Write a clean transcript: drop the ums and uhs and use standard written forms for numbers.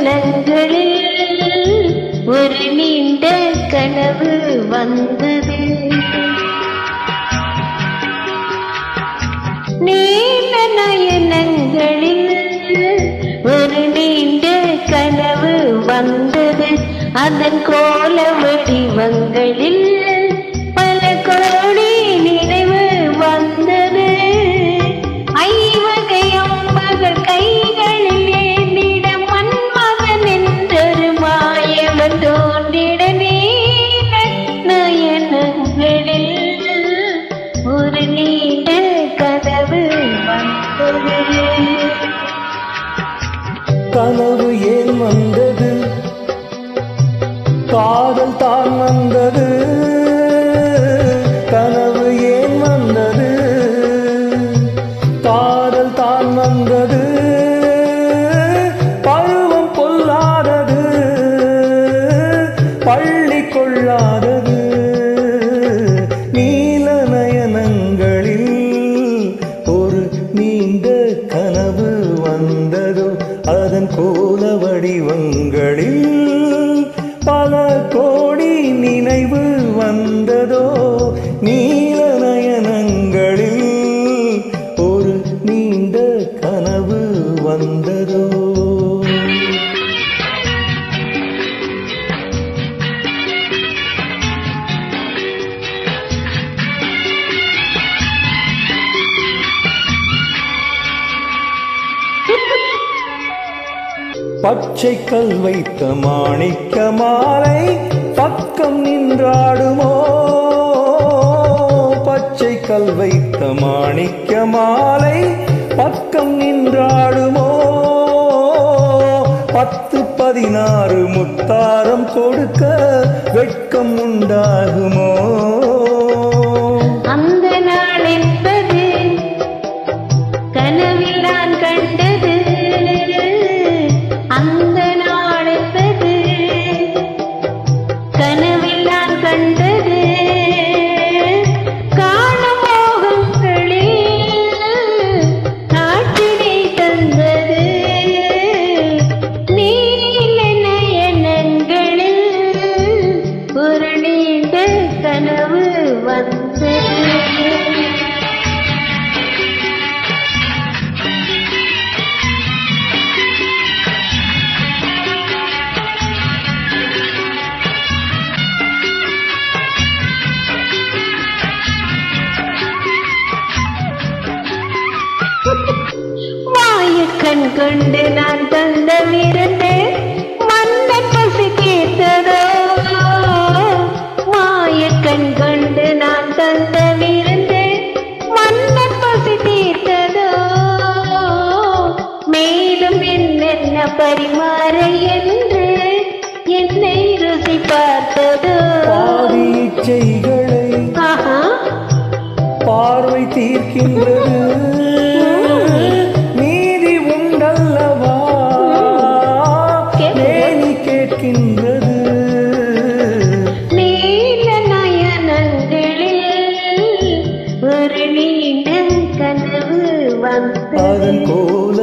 நயனங்களில் ஒரு நீண்ட கனவு வந்தது. நீண்ட நயனங்களில் ஒரு நீண்ட கனவு வந்தது. அதன் கோல வடிவங்களில் பல கோடி நினைவு வந்தது. ஐவகை அம்பகள் கைகளில் ஏந்திட மன்மகன் என்றொரு மாயவன் தோன்றிட நீண்ட நயனங்களில் ஒரு நீண்ட கனவு வந்தது. கனவு ஏன் வந்தது? காதல் தான் வந்தது. கனவு ஏன் வந்தது? காதல் தான் வந்தது. பருவம் பொல்லாதது, பள்ளி கொள்ளாதது. நீல நயனங்களில் ஒரு நீண்ட கனவு வந்ததோ, அதன் கோல வடிவங்களில் பல கோடி நினைவு வந்ததோ. நீல நயனங்களில் ஒரு நீண்ட கனவு வந்ததோ. பச்சை கல் வைத்த மாணிக்க மாலை பக்கம் நின்றாடுமோ. பச்சை கல் வைத்த மாணிக்க மாலை பக்கம் நின்றாடுமோ. 10, 16 முத்தாரம் கொடுக்க வெட்கம் உண்டாகுமோ. அந்த நாள் என்பது கனவில் நான் கண்டது. அந்த நாள் என்பது கனவில் நான் கண்டது. காணும் மோகங்களில் காற்றினை தந்தது. நீல நயனங்களில் ஒரு நீண்ட கனவு வந்தது. மாயக்கண் கொண்டு நான் தந்த விருந்து மன்னன் பசி தீர்த்ததோ. மாயக்கண் கொண்டு நான் தந்த விருந்து மன்னன் பசி தீர்த்ததோ. மேலும் என்னென்ன பரிமாற என்று என்னை ருசி பார்த்ததோ. பாதி இச்சைகளை பார்வை தீர்க்கின்றது. நீதி உண்டல்லவா நேனி கேட்கின்றது. நீல நயனங்களில் ஒரு நீண்ட கனவு வந்தது. அதன் கோல